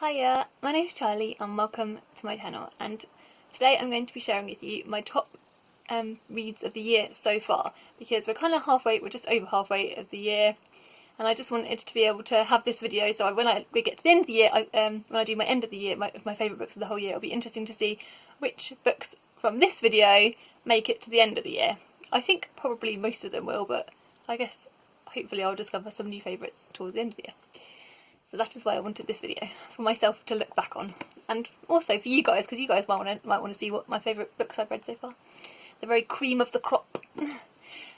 Hiya, my name's Charlie and welcome to my channel, and today I'm going to be sharing with you my top reads of the year so far, because we're kind of we're just over halfway of the year, and I just wanted to be able to have this video so when we get to the end of the year, when I do my end of the year, my favourite books of the whole year, it'll be interesting to see which books from this video make it to the end of the year. I think probably most of them will, but I guess hopefully I'll discover some new favourites towards the end of the year. So that is why I wanted this video, for myself to look back on, and also for you guys, because you guys might want to see what my favourite books I've read so far. The very cream of the crop.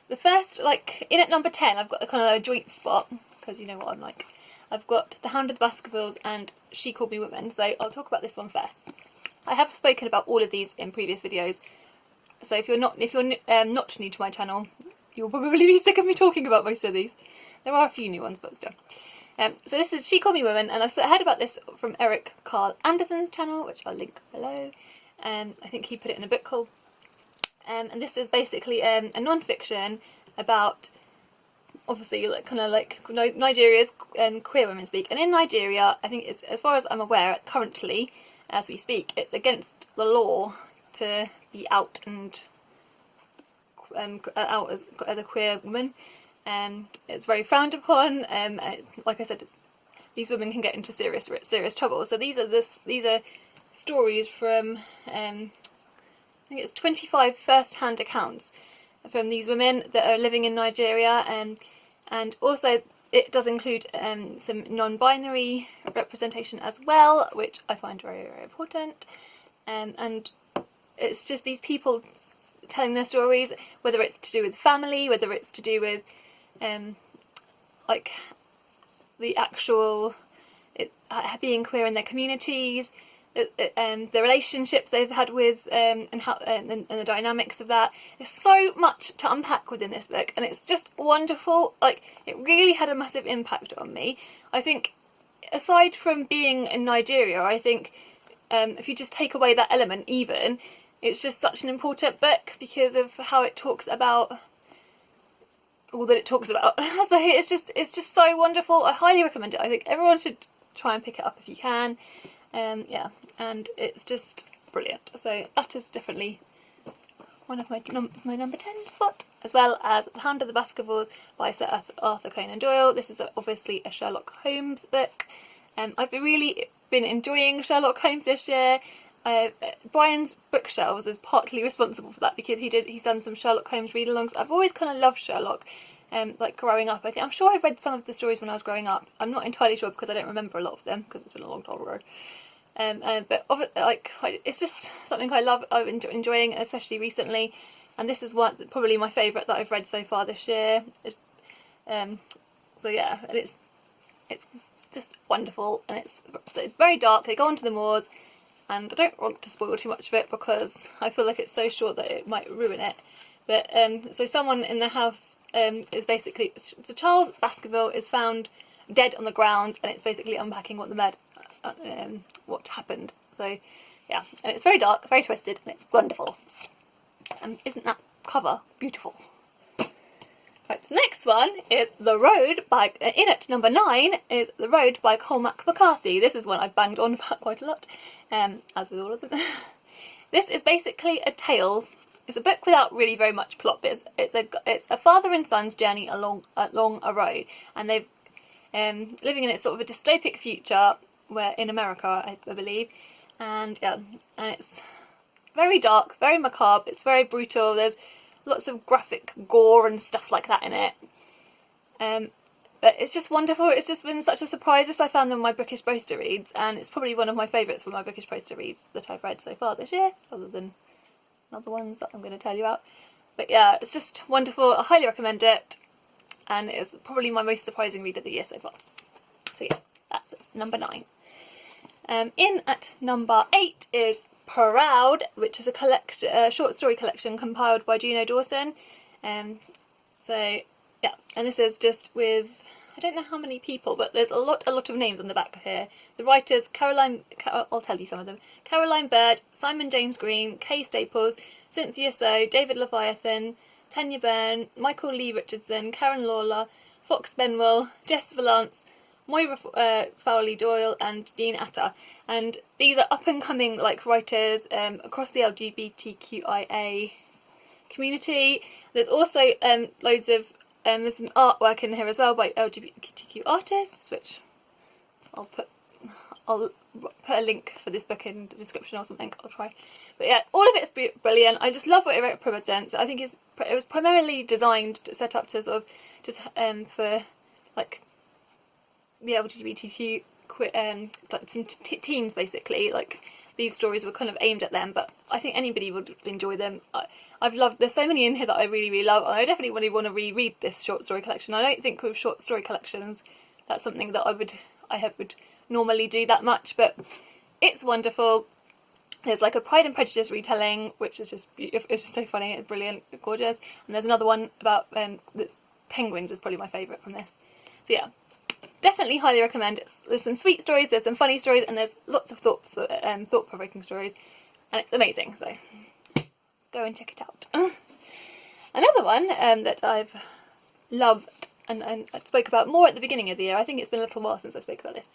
The first, in at number 10, I've got a kind of a joint spot, because you know what I'm like. I've got The Hound of the Baskervilles and She Called Me Woman, so I'll talk about this one first. I have spoken about all of these in previous videos, so if you're not new to my channel, you'll probably be sick of me talking about most of these. There are a few new ones, but still. So this is She Called Me Woman, and I heard about this from Karl Anderson's channel, which I'll link below. I think he put it in a book haul. And this is basically a non-fiction about, obviously, Nigeria's queer women speak. And in Nigeria, I think, as far as I'm aware, currently, as we speak, it's against the law to be out and out as a queer woman. It's very frowned upon. Like I said, these women can get into serious trouble. So these are stories from I think it's 25 first-hand accounts from these women that are living in Nigeria, and also it does include some non-binary representation as well, which I find very, very important. And it's just these people telling their stories, whether it's to do with family, whether it's to do with the actual being queer in their communities, the relationships they've had with and the dynamics of that. There's so much to unpack within this book, and it's just wonderful. It really had a massive impact on me. I think, aside from being in Nigeria, I think if you just take away that element, even, it's just such an important book because of how it talks about all that it talks about. So it's just so wonderful. I highly recommend it. I think everyone should try and pick it up if you can. Yeah, and it's just brilliant. So that is definitely one of my number 10 spot, as well as The Hound of the Baskervilles by Sir Arthur Conan Doyle. This is obviously a Sherlock Holmes book. I've really been enjoying Sherlock Holmes this year. Brian's bookshelves is partly responsible for that, because he's done some Sherlock Holmes read-alongs. I've always kind of loved Sherlock, growing up. I'm sure I read some of the stories when I was growing up. I'm not entirely sure because I don't remember a lot of them, because it's been a long time ago. But it's just something I've enjoying, especially recently. And this is probably my favourite that I've read so far this year. So yeah, and it's just wonderful, and it's very dark. They go onto the moors. And I don't want to spoil too much of it because I feel like it's so short that it might ruin it. But so someone in the house is basically, so Charles Baskerville is found dead on the ground, and it's basically unpacking what happened. So yeah, and it's very dark, very twisted, and it's wonderful. And isn't that cover beautiful? Right, the next one is The Road by, in at number 9 is The Road by Cormac McCarthy. This is one I've banged on about quite a lot, as with all of them. This is basically a tale. It's a book without really very much plot, but it's a father and son's journey along a road, and they've living in a sort of a dystopic future where in America, I believe, and yeah, and it's very dark, very macabre. It's very brutal. There's lots of graphic gore and stuff like that in it. But it's just wonderful. It's just been such a surprise. This I found in my bookish poster reads, and it's probably one of my favourites for my bookish poster reads that I've read so far this year, other than other ones that I'm going to tell you about. But yeah, it's just wonderful. I highly recommend it, and it's probably my most surprising read of the year so far. So yeah, that's number 9. In at number 8 is Proud, which is a short story collection compiled by Juno Dawson. So yeah, and this is just with, I don't know how many people, but there's a lot of names on the back here. The writers, I'll tell you some of them: Caroline Bird, Simon James Green, Kay Staples, Cynthia So, David Leviathan, Tanya Byrne, Michael Lee Richardson, Karen Lawler, Fox Benwell, Jess Valance, Moira Fowley Doyle and Dean Atta, and these are up and coming like writers across the LGBTQIA community. There's also loads of there's some artwork in here as well by LGBTQ artists, which I'll put a link for this book in the description or something. I'll try. But yeah, all of it's brilliant. I just love what it represents. I think it was primarily designed, set up to sort of just for like the LGBTQ like some teens basically. Like these stories were kind of aimed at them, but I think anybody would enjoy them. I've loved. There's so many in here that I really love, and I definitely really want to reread this short story collection. I don't think with short story collections that's something that I would normally do that much, but it's wonderful. There's like a Pride and Prejudice retelling, which is just beautiful. It's just so funny, it's brilliant, it's gorgeous. And there's another one about that's penguins is probably my favourite from this. So yeah, definitely highly recommend. There's some sweet stories, there's some funny stories, and there's lots of thought-provoking stories, and it's amazing. So go and check it out. Another one that I've loved and I spoke about more at the beginning of the year. I think it's been a little while since I spoke about this.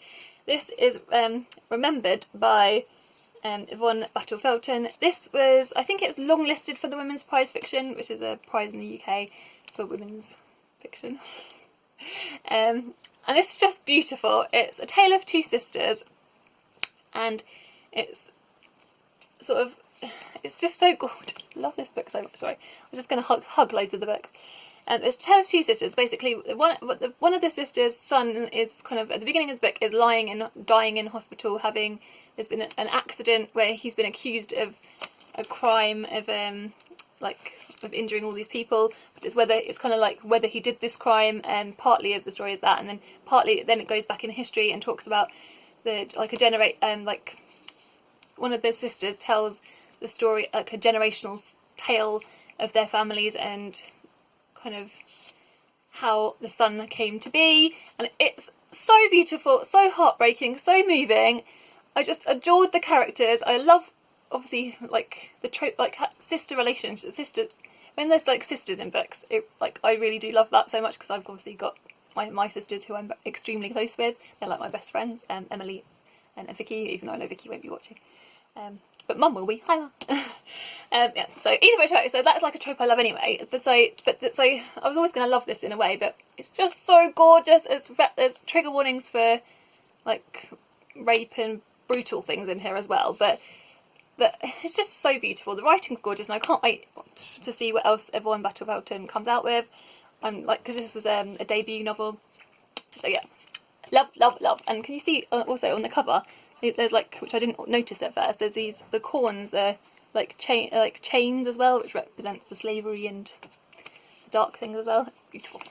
This is Remembered by Yvonne Felton. This was, I think it's longlisted for the Women's Prize Fiction, which is a prize in the UK for women's fiction. And it's just beautiful. It's a tale of two sisters, and it's sort of, it's just so good. I love this book so much. Sorry, I'm just going to hug loads of the book. It's a tale of two sisters. Basically, one of the sisters' son is kind of at the beginning of the book is dying in hospital. There's been an accident where he's been accused of a crime of injuring all these people. But it's kind of like whether he did this crime, and partly of the story is that, and then partly then it goes back in history and talks about one of the sisters tells the story, like a generational tale of their families and kind of how the son came to be, and it's so beautiful, so heartbreaking, so moving. I just adored the characters. I love, obviously, like the trope, like sister relationships, when there's like sisters in books, I really do love that so much, because I've obviously got my sisters who I'm extremely close with. They're like my best friends, Emily and Vicky, even though I know Vicky won't be watching. But Mum will be. Hi, Mum. Yeah. So either way, so that's like a trope I love anyway. But I was always going to love this in a way, but it's just so gorgeous. There's trigger warnings for like rape and brutal things in here as well. But it's just so beautiful. The writing's gorgeous, and I can't wait to see what else Yvonne Felton comes out with. Because this was a debut novel. So yeah, love. And can you see also on the cover? There's like, which I didn't notice at first, there's the corns are like chains as well, which represents the slavery and the dark things as well. It's beautiful.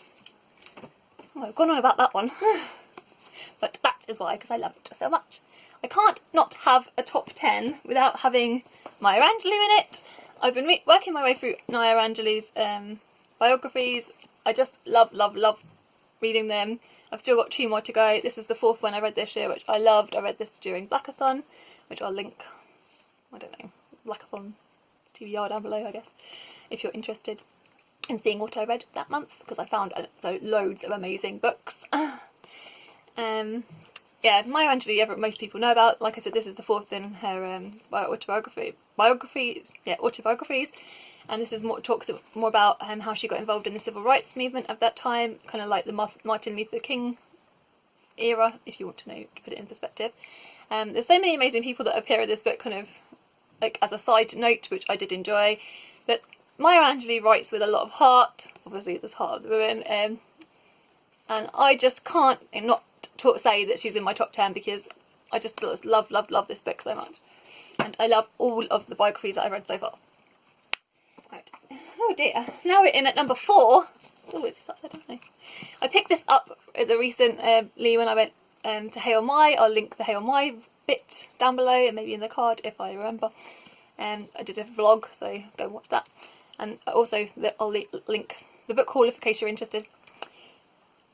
Oh, I've gone on about that one. But that is why, because I love it so much. I can't not have a top 10 without having Maya Angelou in it. I've been working my way through Maya Angelou's biographies. I just love reading them. I've still got 2 more to go. This is the 4th one I read this year, which I loved. I read this during Blackathon, which I'll link, I don't know, Blackathon TBR down below, I guess, if you're interested in seeing what I read that month, because I found loads of amazing books. Yeah, Maya Angelou, most people know about. Like I said, this is the 4th in her autobiographies. And this is talks more about how she got involved in the civil rights movement of that time, kind of like the Martin Luther King era, if you want to know, to put it in perspective. There's so many amazing people that appear in this book, kind of like as a side note, which I did enjoy. But Maya Angelou writes with a lot of heart. Obviously, there's heart of the woman, and I just can't not say that she's in my top 10, because I just love this book so much, and I love all of the biographies that I've read so far. Right. Oh dear. Now we're in at number 4. Oh, is this upside down? I picked this up recently when I went to Hey On My. I'll link the Hey On My bit down below, and maybe in the card if I remember. I did a vlog, so go watch that. And also I'll link the book haul in case you're interested.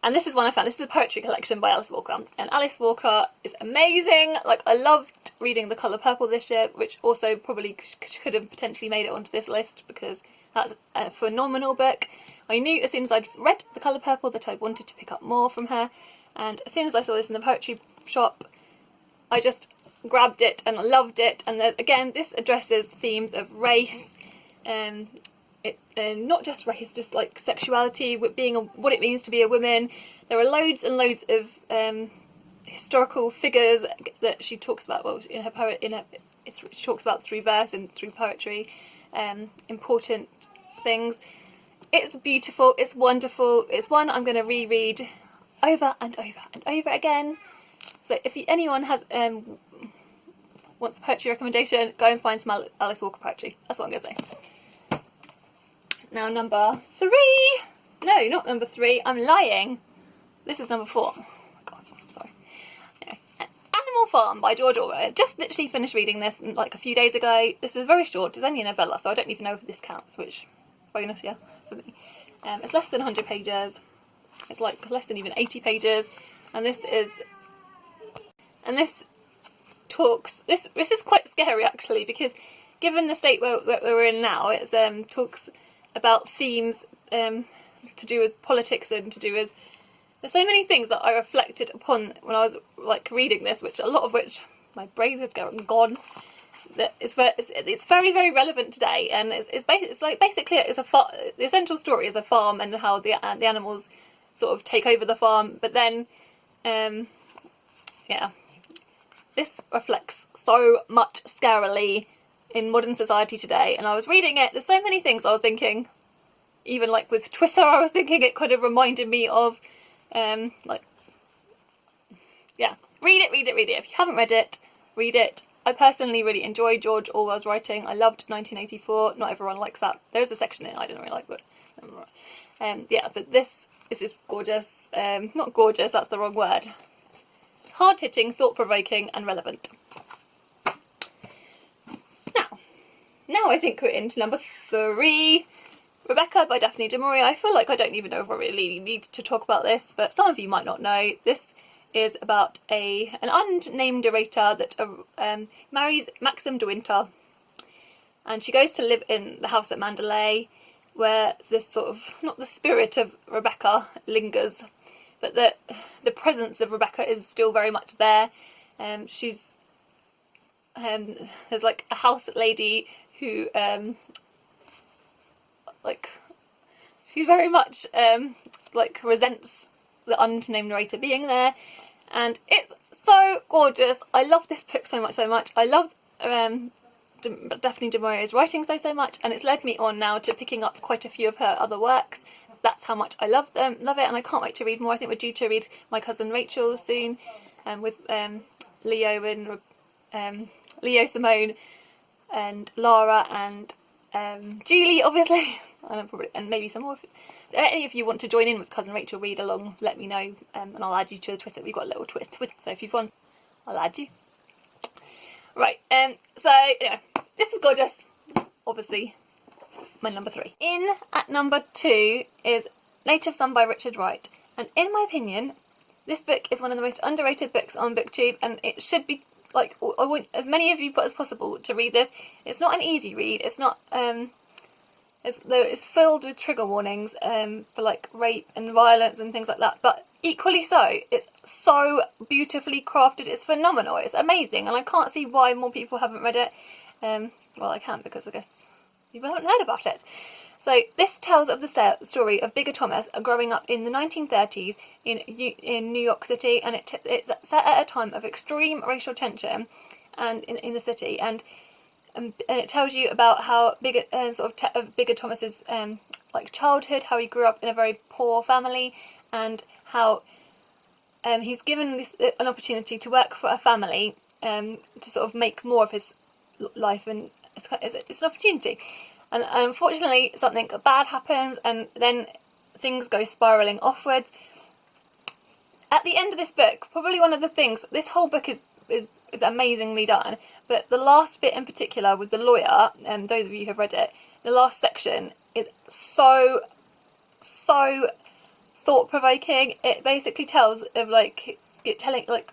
And this is one I found. This is a poetry collection by Alice Walker. And Alice Walker is amazing. Like, I loved reading The Colour Purple this year, which also probably could have potentially made it onto this list, because that's a phenomenal book. I knew as soon as I'd read The Colour Purple that I wanted to pick up more from her. And as soon as I saw this in the poetry shop, I just grabbed it and loved it. And again, this addresses themes of race, not just race, just like sexuality, what it means to be a woman. There are loads and loads of historical figures that she talks about. Well, in her she talks about through verse and through poetry, important things. It's beautiful. It's wonderful. It's one I'm going to reread over and over and over again. So if anyone has wants a poetry recommendation, go and find some Alice Walker poetry. That's what I'm going to say. Now number 3. No, not number 3. I'm lying. This is number 4. Oh my God, sorry. Anyway, Animal Farm by George Orwell. Just literally finished reading this like a few days ago. This is very short. It's only a novella, so I don't even know if this counts, which bonus, yeah, for me. It's less than 100 pages. It's like less than even 80 pages. And this talks, this is quite scary actually, because given the state where we're in now, it talks about themes to do with politics and to do with, there's so many things that I reflected upon when I was like reading this, which a lot of which my brain has gone. That it's very, very relevant today, and the essential story is a farm and how the animals sort of take over the farm. But then, yeah, this reflects so much scarily in modern society today. And I was reading it. There's so many things I was thinking. Even like with Twitter, I was thinking it kind of reminded me of, like, yeah, read it. If you haven't read it, read it. I personally really enjoyed George Orwell's writing. I loved 1984. Not everyone likes that. There's a section in it I didn't really like, but yeah, but this is just gorgeous. Not gorgeous, that's the wrong word. Hard-hitting, thought-provoking, and relevant. Now I think we're into number 3. Rebecca by Daphne du Maurier. I feel like I don't even know if I really need to talk about this, but some of you might not know. This is about an unnamed narrator that marries Maxim de Winter, and she goes to live in the house at Mandalay, where this sort of, not the spirit of Rebecca lingers, but the presence of Rebecca is still very much there. She's there's like a house lady who like, she very much like resents the unnamed narrator being there, and it's so gorgeous. I love this book so much. I love Daphne du Maurier's writing so much, and it's led me on now to picking up quite a few of her other works. That's how much I love it, and I can't wait to read more. I think we're due to read My Cousin Rachel soon, with Leo and Leo, Simone, and Lara, and Julie, obviously, and maybe some more. If any of you want to join in with Cousin Rachel read along, let me know, and I'll add you to the Twitter. We've got a little Twitter, so if you've won, I'll add you. Right, so anyway, this is gorgeous. Obviously, my number 3. In at number 2 is Native Son by Richard Wright, and in my opinion, this book is one of the most underrated books on BookTube, and it should be, like, I want as many of you as possible to read this. It's not an easy read. It's not, it's filled with trigger warnings for like rape and violence and things like that, but equally so, it's so beautifully crafted. It's phenomenal. It's amazing, and I can't see why more people haven't read it. Well, I can, because I guess people haven't heard about it. So this tells of the story of Bigger Thomas growing up in the 1930s in New York City, and it's set at a time of extreme racial tension and in the city, and it tells you about how Bigger Thomas's like childhood, how he grew up in a very poor family, and how he's given an opportunity to work for a family to sort of make more of his life, and it's an opportunity. And unfortunately, something bad happens, and then things go spiralling offwards. At the end of this book, probably one of the things, this whole book is amazingly done, but the last bit in particular with the lawyer, and those of you who have read it, the last section is so thought-provoking. It basically tells of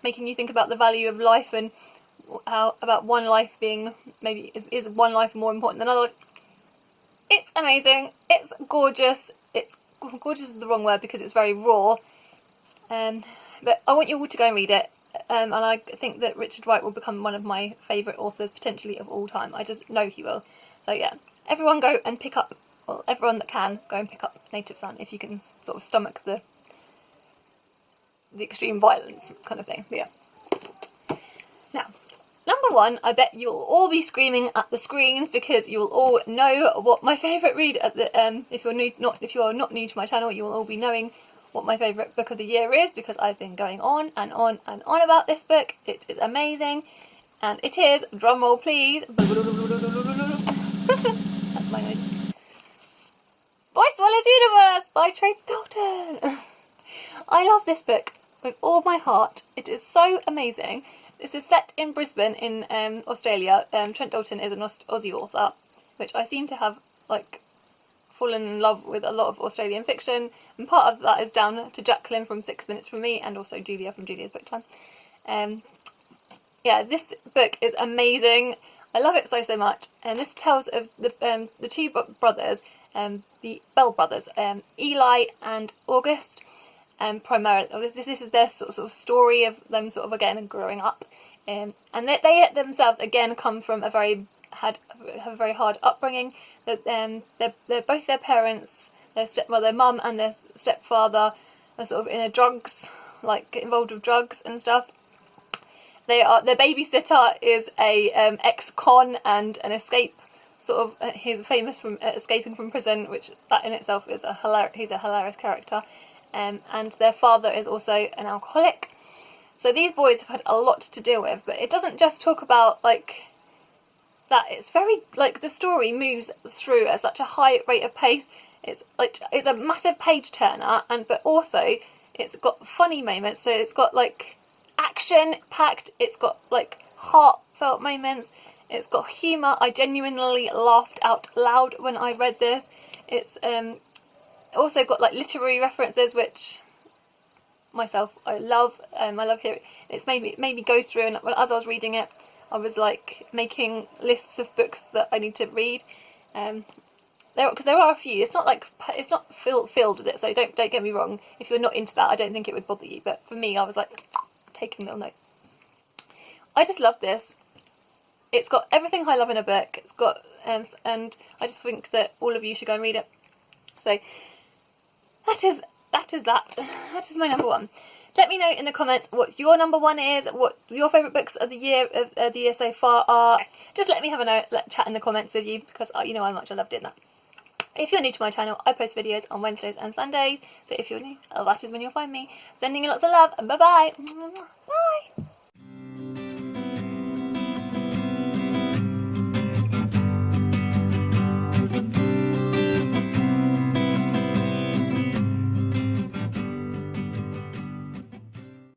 making you think about the value of life, and how about one life being, maybe is one life more important than another. It's amazing. It's gorgeous. It's gorgeous is the wrong word because it's very raw. But I want you all to go and read it. And I think that Richard Wright will become one of my favourite authors, potentially, of all time. I just know he will. So yeah, everyone go and pick up, well, everyone that can, go and pick up Native Son, if you can sort of stomach the extreme violence kind of thing. But yeah. Now, number one, I bet you'll all be screaming at the screens because you'll all know what my favourite read at the if you're not new to my channel, you will all be knowing what my favourite book of the year is, because I've been going on and on and on about this book. It is amazing, and it is, drumroll please, that's my noise, by Solitude of Us by Trent Dalton. I love this book with all my heart. It is so amazing. This is set in Brisbane in Australia. Trent Dalton is an Aussie author, which I seem to have like fallen in love with a lot of Australian fiction, and part of that is down to Jacqueline from 6 Minutes From Me, and also Julia from Julia's Book Time. Yeah, this book is amazing. I love it so much, and this tells of the two brothers, the Bell brothers, Eli and August. Primarily, this is their sort of story of them sort of again growing up, and they themselves again come from have a very hard upbringing. They're both their parents, their mum and their stepfather are sort of in involved with drugs and stuff. Their babysitter is a ex-con and an escape sort of. He's famous from escaping from prison, which that in itself is he's a hilarious character. And their father is also an alcoholic. So these boys have had a lot to deal with, but it doesn't just talk about like that. It's very like the story moves through at such a high rate of pace. It's a massive page turner, but also it's got funny moments. So it's got like action packed. It's got like heartfelt moments. It's got humour. I genuinely laughed out loud when I read this. It's also got like literary references, which myself I love. I love hearing. It's made me go through, and as I was reading it, I was like making lists of books that I need to read. Because there are a few. It's not filled with it. So don't get me wrong. If you're not into that, I don't think it would bother you. But for me, I was like taking little notes. I just love this. It's got everything I love in a book. It's got and I just think that all of you should go and read it. So that is my number one. Let me know in the comments what your number one is, what your favourite books of the year so far are. Just let me have a chat in the comments with you, because you know how much I love doing that. If you're new to my channel, I post videos on Wednesdays and Sundays, so if you're new, that is when you'll find me. Sending you lots of love, and bye bye. Bye.